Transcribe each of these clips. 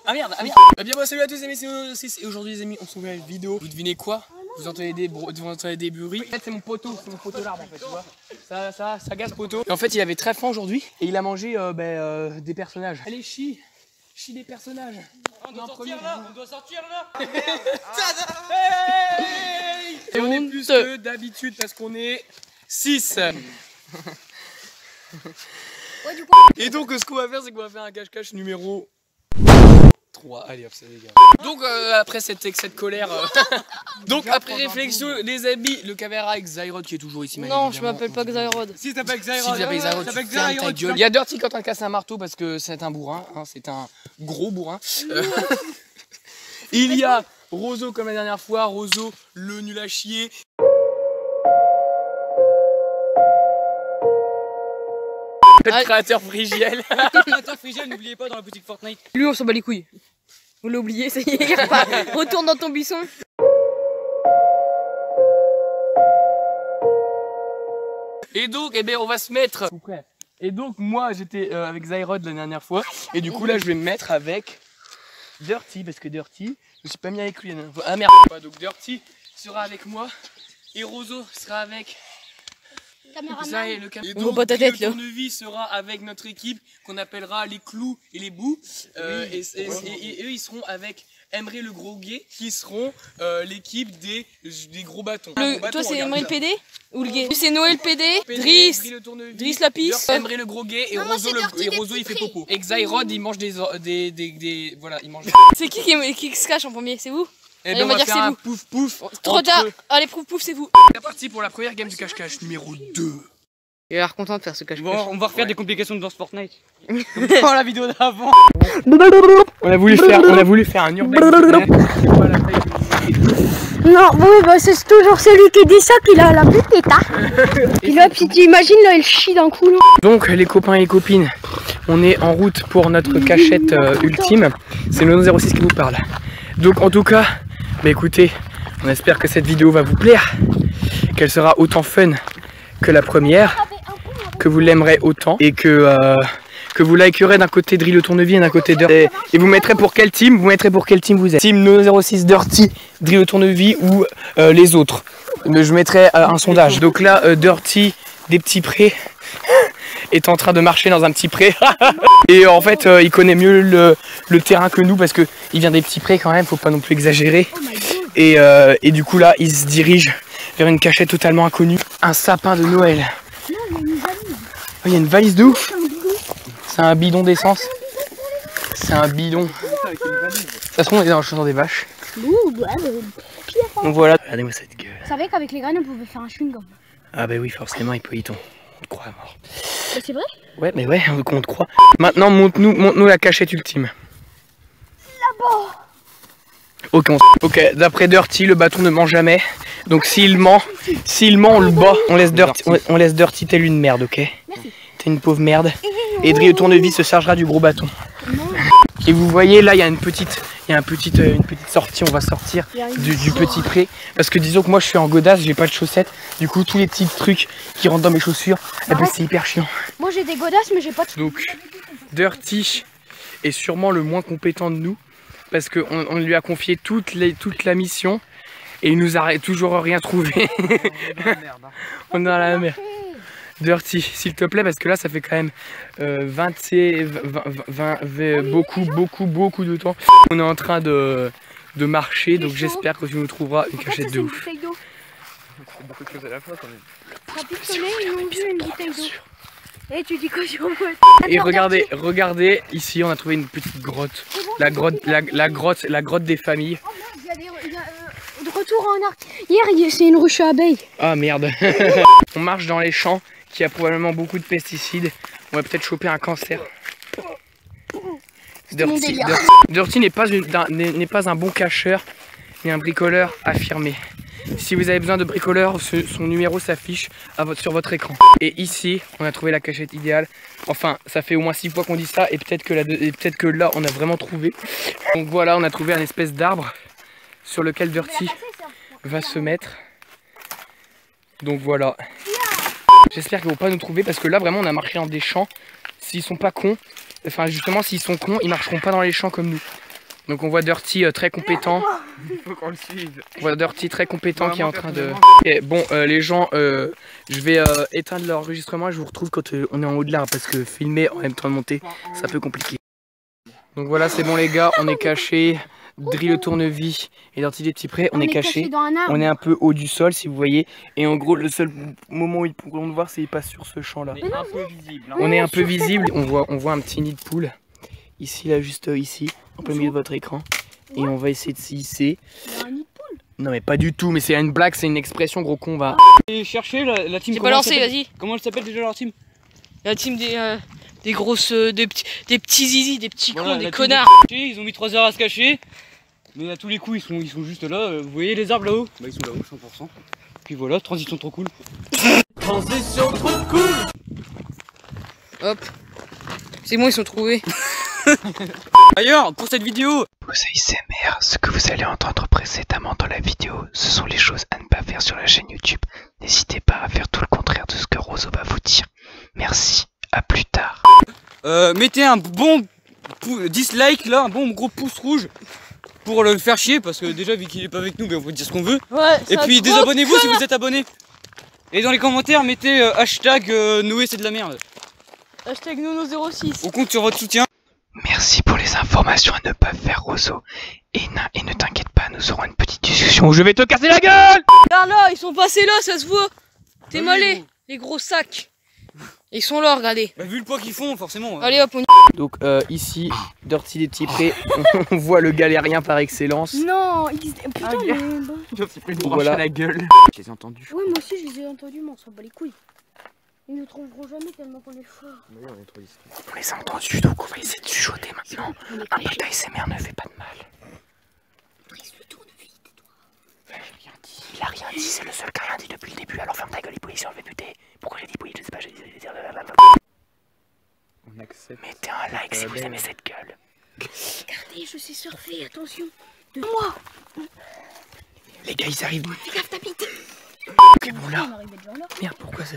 Ah merde, ah merde. Bien bon, salut à tous les amis, c'est Nono6 et aujourd'hui les amis, on se retrouve avec une vidéo. Vous devinez quoi? Vous entendez des bruits. En fait c'est mon poteau l'arbre en fait, tu vois. Ça gaz poteau. Et en fait il avait très faim aujourd'hui et il a mangé des personnages. Allez chie des personnages. On doit sortir là, Hey et on est plus que d'habitude parce qu'on est 6. Et donc ce qu'on va faire c'est qu'on va faire un cache-cache numéro 3. Allez hop, c'est les gars. Donc après cette colère, donc après réflexion les amis, le caméra avec Xyrod qui est toujours ici. Non, je m'appelle pas Xyrod. Si t'appelles Xyrod, ta gueule. Il y a Dirty quand on casse un marteau parce que c'est un bourrin, hein, c'est un gros bourrin. Il y a Rozo comme la dernière fois, Rozo le nul à chier. Le créateur Frigiel. Le créateur Frigiel, n'oubliez pas dans la boutique Fortnite. Lui on s'en bat les couilles. Vous l'avez oublié, ça y est, regarde pas. Retourne dans ton buisson. Et donc, eh bien, on va se mettre. Et donc, moi, j'étais avec Xyrod la dernière fois. Et du coup, là, je vais me mettre avec Dirty. Parce que Dirty, je me suis pas mis avec lui la dernière fois. Ah merde. Donc, Dirty sera avec moi. Et Rozo sera avec. Et donc, le tournevis sera avec notre équipe qu'on appellera les clous et les bouts. Et eux, ils seront avec Emery le gros gay, qui seront l'équipe des gros bâtons. Toi, c'est Emery le PD ou le gay? C'est Noël PD, Driss la pisse, Emery le gros gay et Rozo il fait popo. Et Xyrod, il mange voilà, il mange. C'est qui se cache en premier? C'est vous? Et ben on va faire un pouf pouf. Trop tard. Allez, pouf pouf, c'est vous. C'est parti pour la première game du cache-cache numéro 2. Il a l'air content de faire ce cache-cache. Bon, on va refaire des complications de Fortnite. Comme dans la vidéo d'avant. On a voulu faire un urbain. Non, oui, bah c'est toujours celui qui dit ça qu'il a la pépite, hein. Et là, puis tu imagines, là, il chie d'un coup, là. Donc, les copains et les copines, on est en route pour notre cachette ultime. C'est le Nono06 qui vous parle. Donc, en tout cas, bah écoutez, on espère que cette vidéo va vous plaire, qu'elle sera autant fun que la première, que vous l'aimerez autant et que vous likerez d'un côté Drill le tournevis et d'un côté Dirty. Et vous mettrez pour quel team? Vous mettrez pour quel team vous êtes? Team Nono06 Dirty, Drill le tournevis ou les autres? Je mettrai un sondage. Donc là, Dirty des petits prés est en train de marcher dans un petit pré. Et en fait, il connaît mieux le terrain que nous parce que il vient des petits prés quand même, faut pas non plus exagérer. Et du coup là, il se dirige vers une cachette totalement inconnue. Un sapin de Noël. Oh, il y a une valise de ouf. C'est un bidon d'essence. C'est un bidon. De toute façon, on est dans le champ des vaches. Donc voilà. Regardez-moi cette gueule. Vous savez qu'avec les graines, on pouvait faire un chewing-gum. Ah bah oui, forcément, on te croit mort. C'est vrai? Ouais, mais ouais, on te croit. Maintenant, montre-nous la cachette ultime. Là-bas. Ok, d'après Dirty, le bâton ne ment jamais. Donc s'il ment, on le bat. On laisse Dirty telle une merde, ok? Merci. T'es une pauvre merde. Et Drill le tournevis se chargera du gros bâton. Et vous voyez là, il y a une petite sortie. On va sortir du petit pré. Parce que disons que moi je suis en godasse, j'ai pas de chaussettes. Du coup, tous les petits trucs qui rentrent dans mes chaussures, c'est hyper chiant. Moi j'ai des godasses, mais j'ai pas de. Donc, Dirty est sûrement le moins compétent de nous. Parce qu'on lui a confié toute la mission. Et il nous a toujours rien trouvé. On est dans la merde. Dirty, s'il te plaît, parce que là ça fait quand même 20 beaucoup de temps. On est en train de marcher, donc j'espère que tu nous trouveras une cachette de ouf. Beaucoup de choses à la fois quand même. Et tu dis quoi sur moi? Et regardez, ici on a trouvé une petite grotte. La grotte des familles. Oh merde, il y a de retour en arrière. Hier, c'est une ruche à abeilles. Ah merde. On marche dans les champs qui a probablement beaucoup de pesticides. On va peut-être choper un cancer. Dirty n'est pas un bon cacheur ni un bricoleur affirmé. Si vous avez besoin de bricoleur, son numéro s'affiche sur votre écran. Et ici, on a trouvé la cachette idéale. Enfin, ça fait au moins 6 fois qu'on dit ça et peut-être que là, on a vraiment trouvé. Donc voilà, on a trouvé un espèce d'arbre sur lequel Dirty va se mettre. Donc voilà. J'espère qu'ils vont pas nous trouver parce que là, vraiment, on a marché dans des champs. S'ils sont pas cons, enfin justement s'ils sont cons, ils marcheront pas dans les champs comme nous. Donc on voit Dirty très compétent. Il faut qu'on le suive. On voit Dirty très compétent qui est en train de... Okay, bon les gens, je vais éteindre l'enregistrement et je vous retrouve quand on est en haut de l'arbre parce que filmer en même temps de monter, c'est un peu compliqué. Donc voilà, c'est bon les gars, on est cachés. Drill le tournevis et Dirty des petits prés, on est cachés. On est un peu haut du sol si vous voyez. Et en gros le seul moment où ils pourront nous voir c'est qu'ils passent sur ce champ là. On est un peu visible. Hein. On est un peu visible, on voit un petit nid de poule. Ici là, juste ici, en plein milieu de votre écran. Et on va essayer de s'y hisser. Non mais pas du tout, mais c'est une blague, c'est une expression gros con va. Et chercher la team. J'ai pas lancé, vas-y. Comment elle s'appelle déjà leur team? La team des grosses, des petits zizi, des petits Voilà, cons, des la team connards. Ils ont mis 3 heures à se cacher. Mais à tous les coups ils sont juste là. Vous voyez les arbres là-haut? Bah ils sont là-haut 100%. Puis voilà, transition trop cool. Transition trop cool. Hop. C'est bon, ils sont trouvés. D'ailleurs, pour cette vidéo, ASMR, ce que vous allez entendre précédemment dans la vidéo, ce sont les choses à ne pas faire sur la chaîne YouTube. N'hésitez pas à faire tout le contraire de ce que Roseau va vous dire. Merci, à plus tard. mettez un bon dislike là, un bon gros pouce rouge pour le faire chier parce que déjà vu qu'il est pas avec nous, ben, on peut dire ce qu'on veut. Ouais. Et puis désabonnez-vous si vous êtes abonné. Et dans les commentaires mettez hashtag Noé c'est de la merde. Hashtag Nono06. On compte sur votre soutien. Merci pour les informations à ne pas faire, Roseau. Et ne t'inquiète pas, nous aurons une petite discussion où je vais te casser la gueule. Regarde là, ils sont passés là, ça se voit. T'es Oui, malé, bon. les gros sacs. Ils sont là, regardez. Bah, vu le poids qu'ils font, forcément. Allez hop, on y... Donc ici, Dirty des petits prés, on voit le galérien par excellence. Non, putain, mais bon. Voilà. la gueule. Je les ai entendus. Oui, moi aussi je les ai entendus, mais on s'en bat les couilles. Ils ne trouveront jamais tellement qu'on est fort. On les a entendus, donc on va essayer de chuchoter maintenant. Un peu d'ASMR ne fait pas de mal. Il a rien dit, c'est le seul qui a rien dit depuis le début. Alors ferme ta gueule, Hippolyte, si on le fait buter. Pourquoi j'ai dit Hippolyte? Je sais pas, j'ai dit. On accepte. Mettez un like si vous aimez cette gueule. Regardez, je sais surfer, attention. De moi. Les gars, ils arrivent. Fais gaffe, ta bite. Ok, bon là. On arrive déjà là. Merde, pourquoi ça.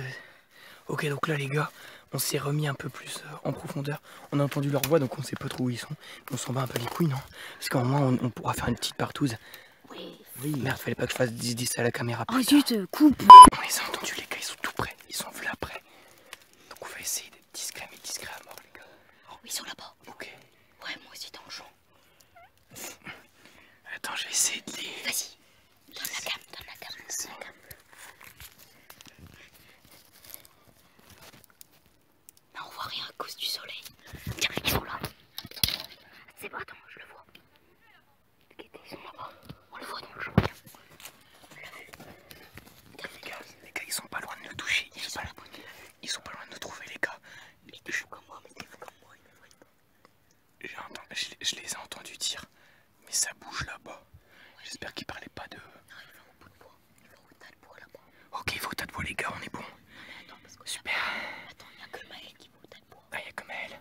Ok, donc là, les gars, on s'est remis un peu plus en profondeur. On a entendu leur voix, donc on sait pas trop où ils sont. On s'en bat un peu les couilles, non? Parce qu'au moins, on pourra faire une petite partouze. Oui. Merde, fallait pas que je fasse 10-10 à la caméra. Oh zut, coupe. On les a entendus, les gars, ils sont tout prêts. Ils sont là près. Donc on va essayer d'être discret, mais discret à mort, les gars. Oh, ils sont là-bas. Ok. Ouais, moi aussi dans le champ. Attends, je vais essayer de les... Vas-y. Donne la cam, donne la cam. Non, on voit rien à cause du soleil. Tiens, ils sont là. C'est bon, attends, je le vois. Ils sont là-bas. On le voit dans le champ. Les gars, ils sont pas loin de nous toucher. Ils sont pas loin de nous trouver, les gars. Comme moi, mais t'es fou comme moi. Je les ai entendus dire, mais ça bouge là-bas. J'espère qu'ils parlaient pas de... Ok, il faut au tas de bois, les gars, on est bon. Super. Attends, il n'y a que Maël qui vaut au tas de bois. Ah, il y a que Maël.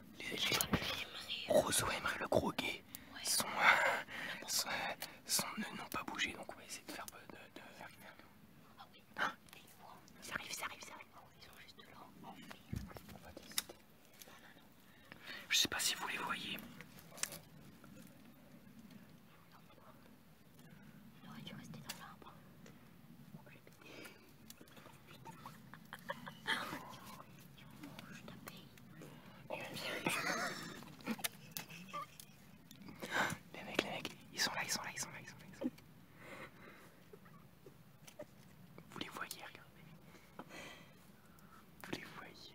Roseau aimerait le gros gay. N'ont pas bougé, donc on va essayer de faire Ah oui, ça arrive. Ils sont juste là. Je sais pas si vous les voyez. On aurait dû rester dans l'arbre. Je t'appelle. Les mecs, ils sont là. Vous les voyez, regardez. Vous les voyez.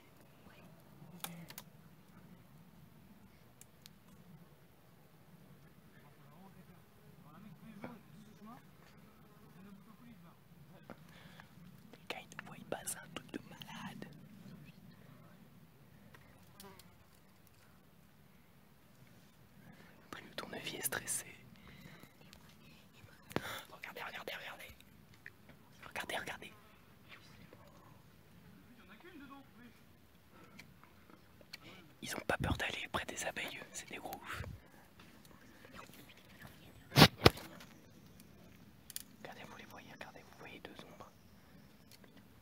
Les gars, ils ne voient pas, c'est un truc de malade. Après, le tournevis est stressé. Regardez. Ils ont pas peur d'aller près des abeilles, c'est des gros oufs. Regardez, vous les voyez, vous voyez deux ombres.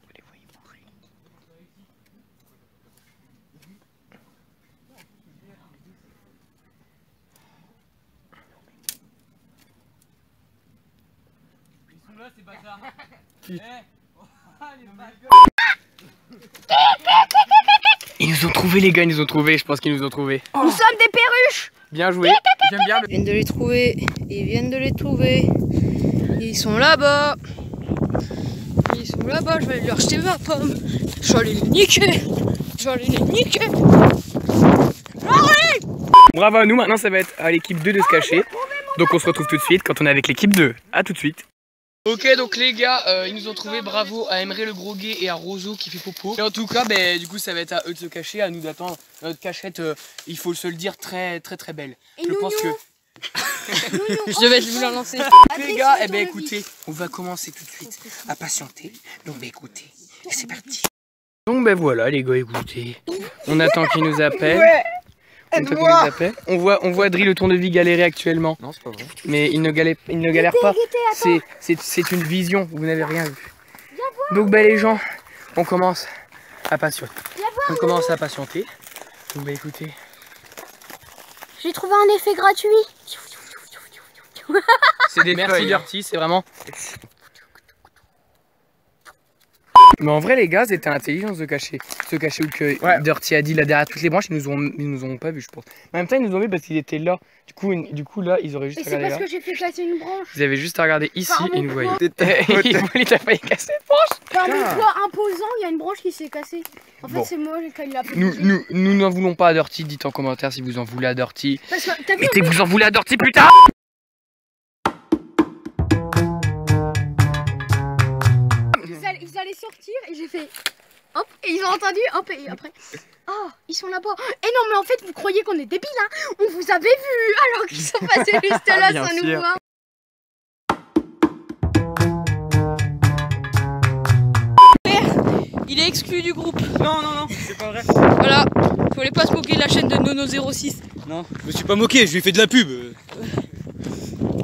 Vous les voyez bouger. là, c'est bâtard. Ils nous ont trouvé les gars, ils nous ont trouvé, je pense qu'ils nous ont trouvé. Nous sommes des perruches. Bien joué. J'aime bien le... Ils viennent de les trouver. Ils viennent de les trouver. Ils sont là-bas. Ils sont là-bas. Je vais leur jeter ma pomme. Je vais aller les niquer. Je vais aller les niquer. Bravo à nous, maintenant ça va être à l'équipe 2 de se cacher. Donc on se retrouve tout de suite quand on est avec l'équipe 2. A tout de suite. Ok, donc les gars, ils nous ont trouvé, bravo à Emery le gros gay et à Roseau qui fait popo. Et en tout cas, du coup ça va être à eux de se cacher, à nous d'attendre. Notre cachette, il faut se le dire, très belle. Et je pense que... Je devais vous la lancer. Les gars, écoutez, on va commencer tout de suite à patienter. Donc écoutez, c'est parti. Donc voilà les gars, écoutez, on attend qu'ils nous appellent. On voit Dri le tournevis galérer actuellement. Non, c'est pas vrai. Mais il ne galère pas. C'est une vision, vous n'avez rien vu. Donc les gens, on commence à patienter. Donc écoutez. J'ai trouvé un effet gratuit. C'est des merci Dirty, c'est vraiment... Mais en vrai les gars, c'était intelligent de se cacher où que Dirty a dit là derrière toutes les branches, ils nous ont pas vu je pense. Mais en même temps ils nous ont vu parce qu'il était là. Du coup là ils auraient juste regardé là. C'est parce que j'ai fait casser une branche. Vous avez juste à regarder ici et nous voyez. Il t'a failli casser une branche. Par mon poids imposant, il y a une branche qui s'est cassée. En fait c'est moi quand il l'a pris. Nous n'en voulons pas à Dirty, dites en commentaire si vous en voulez à Dirty. Parce que t'as vu, et vous en voulez à Dirty putain. Ils allaient sortir et j'ai fait hop et ils ont entendu hop et après ils sont là-bas. Et non mais en fait vous croyez qu'on est débiles hein. On vous avait vu alors qu'ils sont passés juste là sans nous voir. Il est exclu du groupe. Non, c'est pas vrai. Voilà. Fallait pas se moquer de la chaîne de Nono06. Non, je me suis pas moqué, je lui ai fait de la pub.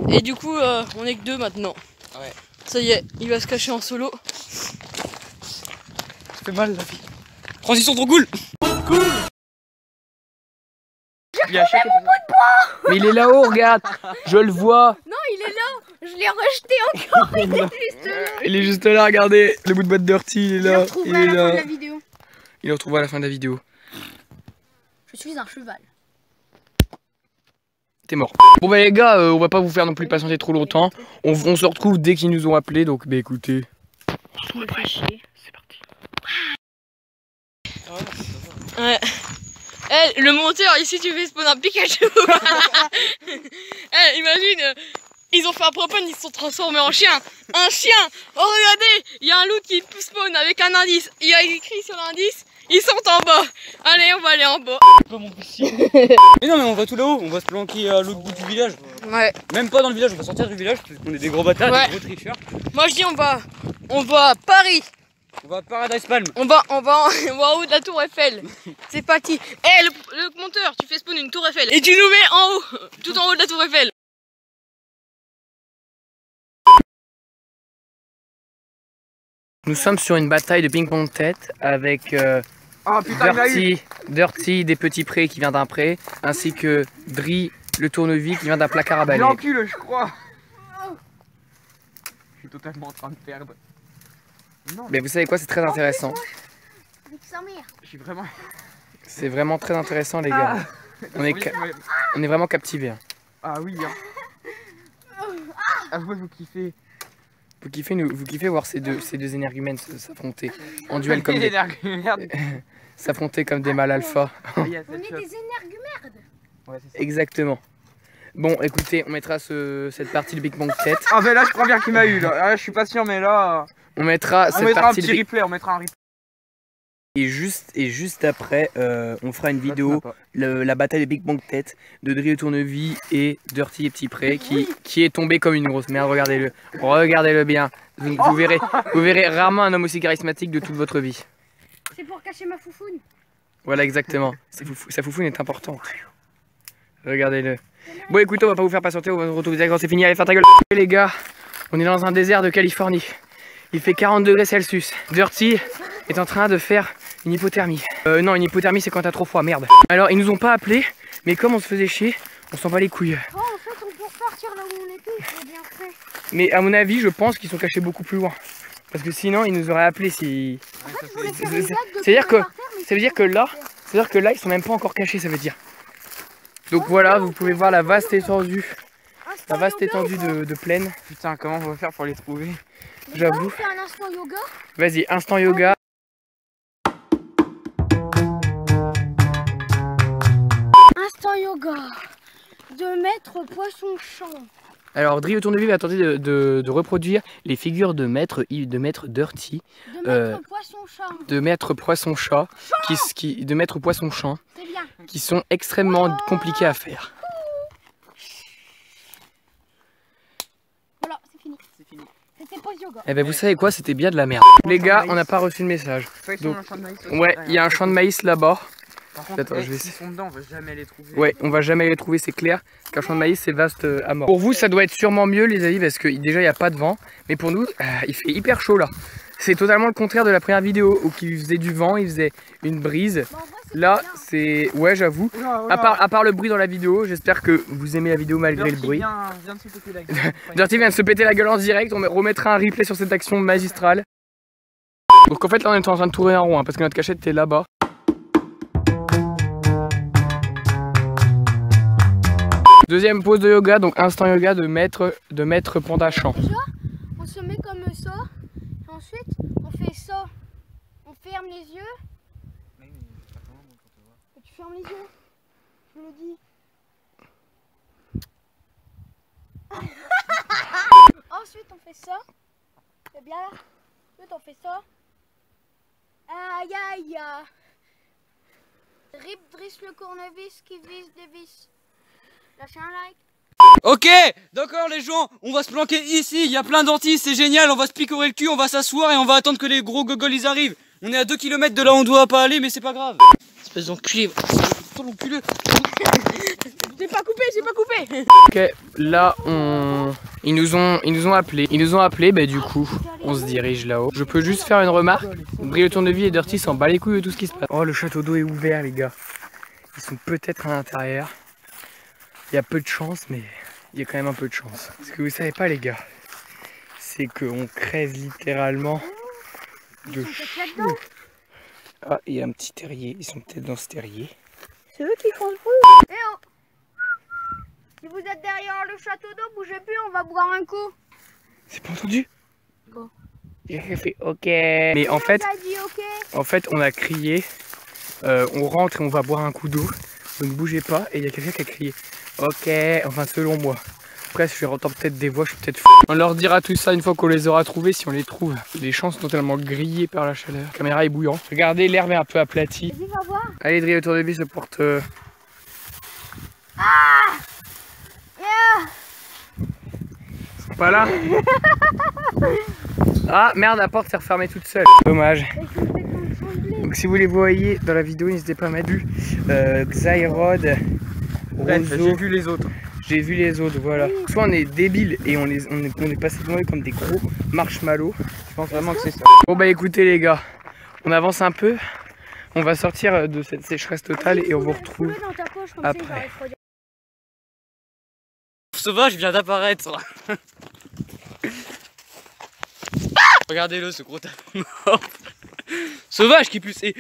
Et du coup on est que 2 maintenant. Ouais. Ça y est, il va se cacher en solo. Ça fait mal la vie. Transition trop cool. Mais il est là-haut, regarde. Je le vois. Non il est là. Je l'ai rejeté encore. Il est juste là. Il est juste là, regardez. Le bout de boîte Dirty, il est là. Il est là. La vidéo. Il le retrouvera à la fin de la vidéo. Je suis un cheval. T'es mort. Bon les gars, on va pas vous faire non plus patienter trop longtemps. On se retrouve dès qu'ils nous ont appelés, donc écoutez. On se retrouve après. C'est parti. Ouais. Le monteur, ici tu fais spawn un Pikachu. Imagine, ils ont fait un propane, ils se sont transformés en chien. Un chien. Oh regardez, il y a un loup qui spawn avec un indice. Il y a écrit sur l'indice. Ils sont en bas. Allez, on va aller en bas. Mais non, mais on va tout là-haut, on va se planquer à l'autre bout du village. Ouais. Même pas dans le village, on va sortir du village parce qu'on est des gros bâtards, des gros tricheurs. Moi je dis on va à Paris. On va à Paradise Palm. On va en haut de la tour Eiffel. C'est parti. Le monteur, tu fais spawn une tour Eiffel. Et tu nous mets en haut, tout en haut de la tour Eiffel. Nous sommes sur une bataille de ping-pong tête avec Dirty des petits prés qui vient d'un pré, ainsi que Dri le tournevis qui vient d'un placard à balai. L'encule, je crois. Je suis totalement en train de perdre. Non. Mais vous savez quoi, c'est très intéressant. Avec sa mère. Je suis vraiment... C'est vraiment très intéressant les gars. On est vraiment captivés. Hein. Ah oui. Hein. Ah ouais, vous kiffez. Vous kiffez voir ces deux énergumènes s'affronter en duel comme des... s'affronter comme des mâles alpha. On est des énergumères. Ouais, c'est ça. Exactement. Bon, écoutez, on mettra cette partie de Big Bang tête. Ah mais là, je crois bien qu'il m'a eu là. Ah, je suis pas sûr, mais là... On mettra un petit replay, on mettra un replay. Et juste après, on fera une vidéo, la bataille de Big Bang tête de Dri le tournevis et Dirty et Petit Pré qui est tombé comme une grosse merde. Regardez-le bien. Vous verrez rarement un homme aussi charismatique de toute votre vie. C'est pour cacher ma foufoune. Voilà, exactement. Sa foufoune est importante. Regardez-le. Bon, écoutez, on va pas vous faire patienter, on va se retrouver quand c'est fini. Allez, faire ta gueule. Les gars, on est dans un désert de Californie. Il fait 40 degrés Celsius. Dirty est en train de faire une hypothermie. Non, une hypothermie c'est quand t'as trop froid, merde. Alors ils nous ont pas appelés, mais comme on se faisait chier, on s'en bat les couilles. Oh, en fait on peut repartir sortir là où on était, c'est bien fait. Mais à mon avis, je pense qu'ils sont cachés beaucoup plus loin. Parce que sinon, ils nous auraient appelés si... En fait, je voulais faire une blague de C'est-à-dire courir par terre, mais ça veut dire que là, c'est-à-dire que là, ils sont même pas encore cachés, ça veut dire. Donc voilà, vous pouvez voir la vaste étendue, de plaine. Putain, comment on va faire pour les trouver? J'avoue. On fait un instant yoga. Vas-y, instant yoga. Instant yoga. De maître poisson champ. Alors, Dri autour de lui va tenter de reproduire les figures de maître Dirty, De maître poisson champ. de maître poisson chat, de maître poisson champ, C'est bien. qui sont extrêmement compliqués à faire. Voilà, c'est fini. C'était pause yoga. Eh ben vous savez quoi, c'était bien de la merde. Les gars, on n'a pas reçu le message. Soit ils sont Donc, dans le champ de maïs, soit Ouais, derrière. il y a un champ de maïs là-bas. Par contre, Attends, je vais s'ils sont dedans, on va jamais les trouver. Ouais, on va jamais les trouver, c'est clair. Qu'un champ de maïs, c'est vaste à mort. Pour vous, ça doit être sûrement mieux, les amis, parce que déjà, il n'y a pas de vent. Mais pour nous, il fait hyper chaud là. C'est totalement le contraire de la première vidéo où il faisait du vent, il faisait une brise. Bah, en vrai, c'est Là, bien. c'est... Ouais, j'avoue. À part le bruit dans la vidéo, j'espère que vous aimez la vidéo malgré le bruit. Viens de se péter la gueule. Dirty vient de se péter la gueule en direct, on remettra un replay sur cette action magistrale. Donc en fait là on est en train de tourner en rond, hein, parce que notre cachette était là-bas. Deuxième pause de yoga, donc instant yoga de maître panda champ. Déjà, on se met comme ça. Et ensuite, on fait ça. On ferme les yeux. Et tu fermes les yeux. Je le dis. Ensuite, on fait ça. C'est bien. Ensuite, on fait ça. Aïe aïe. Rip Driss le cornevis qui vise des vis. Lâchez un like. Ok, d'accord les gens, on va se planquer ici, il y a plein d'antilles, c'est génial, on va se picorer le cul, on va s'asseoir et on va attendre que les gros gogoles ils arrivent. On est à 2 km de là où on doit pas aller mais c'est pas grave. Espèce d'enculé, putain l'enculé. J'ai pas coupé. Ok, là ils nous ont appelés, bah du coup on se dirige là-haut. Je peux juste faire une remarque, Brie le tournevis et Dirty s'en bat les couilles de tout ce qui se passe. Oh le château d'eau est ouvert les gars, ils sont peut-être à l'intérieur. Il y a peu de chance mais il y a quand même un peu de chance. Ce que vous savez pas les gars, c'est qu'on crève littéralement de chaud. Ah il y a un petit terrier, ils sont peut-être dans ce terrier. C'est eux qui font le bruit. Eh oh. Si vous êtes derrière le château d'eau, bougez plus, on va boire un coup. C'est pas entendu? Quoi? Il a fait ok. Mais en fait, Dit ok. on a crié, on rentre et on va boire un coup d'eau. Donc ne bougez pas et il y a quelqu'un qui a crié ok, enfin selon moi. Après je entends peut-être des voix, je suis peut-être fou. On leur dira tout ça une fois qu'on les aura trouvés si on les trouve. Les champs sont totalement grillés par la chaleur. La caméra est bouillante. Regardez, l'herbe est un peu aplatie. Vas-y, va voir. Allez Dri autour de lui se porte. Pas là. Ah merde, la porte s'est refermée toute seule. Dommage. Donc si vous les voyez dans la vidéo, n'hésitez pas à mettre du Xyrod, Bref, Roseau. j'ai vu les autres. J'ai vu les autres, voilà. Soit on est débiles et on est passé devant eux comme des gros marshmallows. Je pense vraiment que c'est ça. Bon bah écoutez les gars, on avance un peu. On va sortir de cette sécheresse totale et on vous retrouve Fous-le dans ta poche, comme après. ça, il va refroidir. Sauvage vient d'apparaître. Regardez-le ce gros tas mort. Sauvage qui plus est.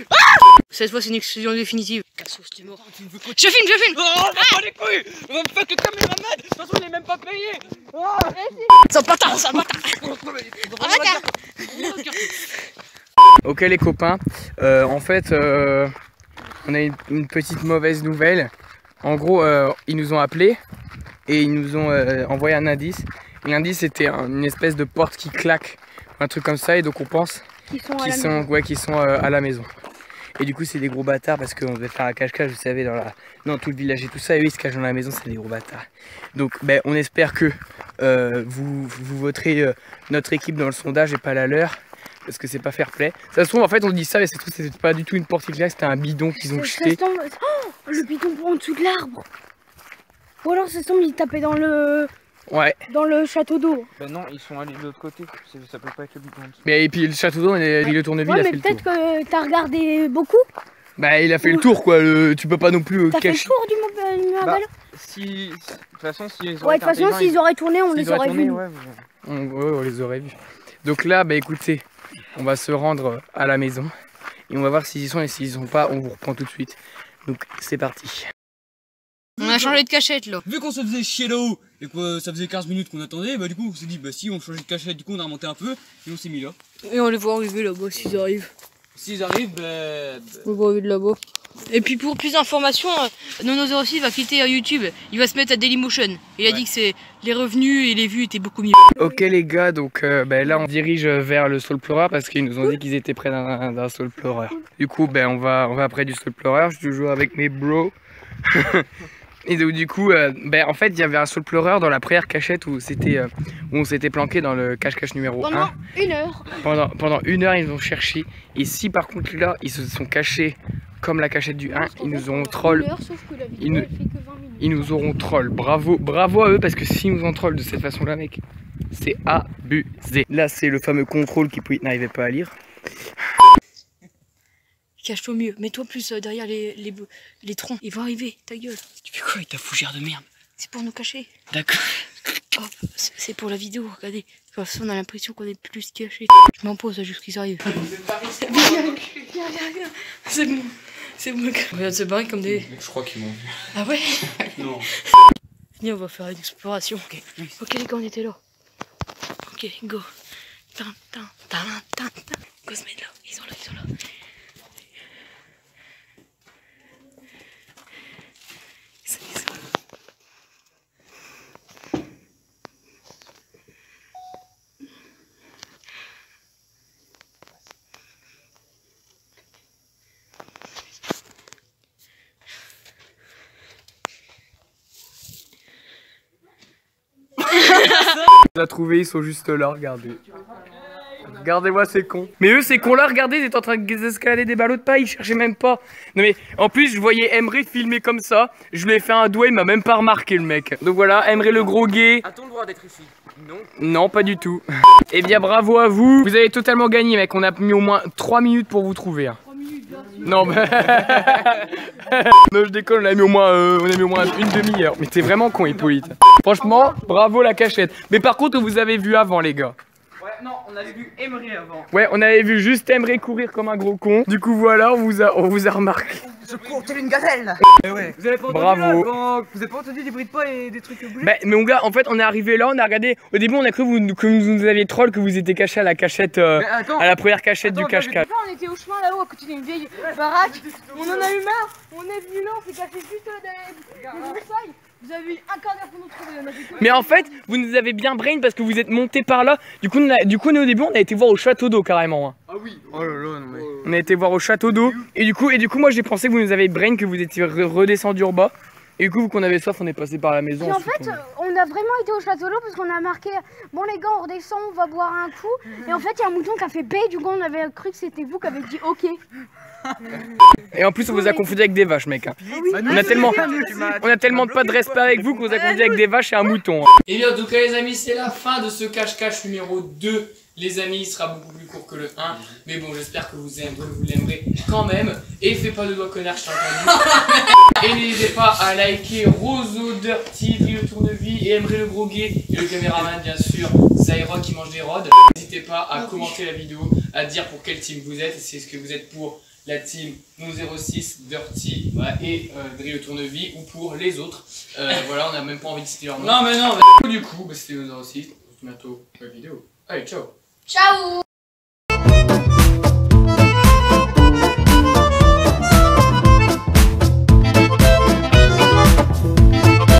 Cette fois, c'est une exclusion définitive. Cassos, t'es mort. Tu me veux quoi? Je filme. Oh, on va pas les couilles. On va me faire que caméraman. De toute façon, il est même pas payé. Ça bâtard. Ok les copains, en fait on a une petite mauvaise nouvelle. En gros ils nous ont appelés et ils nous ont envoyé un indice. Et l'indice c'était une espèce de porte qui claque, un truc comme ça, et donc on pense qu'ils sont à la maison. Et du coup c'est des gros bâtards parce qu'on devait faire un cache-cache, vous savez, dans tout le village et tout ça, et eux ils se cachent dans la maison, c'est des gros bâtards. Donc ben, on espère que vous voterez notre équipe dans le sondage et pas la leur. Parce que c'est pas fair play. Ça se trouve en fait on dit ça mais c'était pas du tout une porte qui claque, c'était un bidon qu'ils ont jeté. Oh, le bidon en dessous de l'arbre. Ou alors ça semble il tapait dans le château d'eau. Ben non, ils sont allés de l'autre côté. Ça peut pas être le bidon en dessous. Mais et puis le château d'eau, le tournevis Ouais, il a mais fait le tour. peut-être que t'as regardé beaucoup. Bah il a fait le tour quoi, tu peux pas non plus T'as fait le cacher. tour du Mont-Ballon. si. De toute façon, s'ils Ouais, auraient de toute façon, s'ils auraient tourné, on les aurait vus. Ouais, On les aurait vus. Donc là, bah écoutez, on va se rendre à la maison et on va voir s'ils y sont, et s'ils y sont pas, on vous reprend tout de suite. Donc c'est parti. On a changé de cachette là. Vu qu'on se faisait chier là-haut et que ça faisait 15 minutes qu'on attendait, bah du coup on s'est dit bah si on changeait de cachette, du coup on a remonté un peu et on s'est mis là. Et on les voit arriver là-bas s'ils arrivent. S'ils arrivent, On les voit arriver de là-bas. Et puis pour plus d'informations, Nono06 va quitter YouTube. Il va se mettre à Dailymotion. Il a dit que c'est les revenus et les vues étaient beaucoup mieux. Ok les gars, donc là on dirige vers le Soul Pleureur parce qu'ils nous ont dit qu'ils étaient près d'un Soul Pleureur. Du coup on va près du Soul Pleureur, je suis toujours avec mes bros. Et donc du coup, en fait il y avait un Soul Pleureur dans la première cachette où on s'était planqué dans le cache-cache numéro 1. Pendant 1 heure. Pendant 1 heure ils ont cherché. Et si par contre là ils se sont cachés comme la cachette du 1, ils nous auront troll. Ils nous auront troll. Bravo à eux parce que s'ils nous ont troll de cette façon là mec, c'est abusé. Là c'est le fameux contrôle qui n'arrivait pas à lire. Cache-toi mieux, mets-toi plus derrière les troncs. Ils vont arriver, ta gueule. Tu fais quoi avec ta fougère de merde? C'est pour nous cacher. D'accord. Oh, c'est pour la vidéo, regardez. De toute façon, on a l'impression qu'on est plus cachés. Je m'en pose jusqu'ils arrivent. Viens. C'est bon. C'est bon. On vient de se barrer comme des... Je crois qu'ils m'ont vu. Ah ouais? Non. Viens, on va faire une exploration. Ok les gars, on était là. Ok, go. Go se mettre là. Ils sont là. On les a trouvés, ils sont juste là, regardez. Regardez-moi ces cons. Mais eux, ces cons-là, regardez, ils étaient en train d'escalader des ballots de paille, ils cherchaient même pas. Non mais, en plus, je voyais Emre filmer comme ça. Je lui ai fait un doigt, il m'a même pas remarqué le mec. Donc voilà, Emre le gros gay. A-t-on le droit d'être ici? Non. Non, pas du tout. Eh bien, bravo à vous. Vous avez totalement gagné, mec. On a mis au moins 3 minutes pour vous trouver. 3 minutes, bien sûr. Non, mais... non, je déconne, on a mis au moins une demi-heure. Mais t'es vraiment con, Hippolyte. Franchement, bravo la cachette. Mais par contre, vous avez vu avant, les gars. Ouais, non, on avait vu Emery avant. Ouais, on avait vu juste Emre courir comme un gros con. Du coup, voilà, on vous a remarqué. Je cours telle une gazelle. Eh ouais. Vous avez pas entendu Bravo. là, vous avez pas entendu des bruits de pas et des trucs bougés? Bah, mais mon gars, en fait, on est arrivé là, on a regardé. Au début, on a cru que vous nous aviez troll, que vous étiez caché à la cachette, attends. à la première cachette du cache-cache. On était au chemin là-haut à côté d'une vieille baraque. On en a eu marre. On est venu là, on s'est caché juste des broussailles. Vous avez eu un quart d'heure pour nous trouver. On a fait Mais en fait, vous nous avez bien brain parce que vous êtes monté par là. Du coup, nous, au début, on a été voir au château d'eau carrément. Hein. Ah oui. Oh là là, non mais. On a été voir au château d'eau. Et du coup, moi, j'ai pensé que vous nous avez brain, que vous étiez redescendu en bas. Et du coup, vu qu'on avait soif, on est passé par la maison. Et en fait, on a vraiment été au château d'eau parce qu'on a marqué bon les gars, on redescend, on va boire un coup. Et en fait, il y a un mouton qui a fait B, du coup, on avait cru que c'était vous qui avez dit OK. Et en plus, on vous a confondu avec des vaches, mec. Hein. On a tellement pas de respect avec vous qu'on vous a confondu avec des vaches et un mouton. Hein. Et bien, en tout cas, les amis, c'est la fin de ce cache-cache numéro 2. Les amis, il sera beaucoup plus court que le 1. Mais bon, j'espère que vous l'aimerez quand même. Et fais pas de doigts connard, je t'ai entendu. Et n'hésitez pas à liker Roseau, Dirty, Rio Tournevis et Emre le gros gay. Et le caméraman, bien sûr, Zaira qui mange des rods. N'hésitez pas à commenter la vidéo, à dire pour quelle team vous êtes. Si est-ce que vous êtes pour la team Nono06, Dirty et Rio Tournevis ou pour les autres. Voilà, on n'a même pas envie de citer leur nom. Non mais non. Du coup, c'était Nono06. Bientôt pour la vidéo. Allez, ciao. Ciao.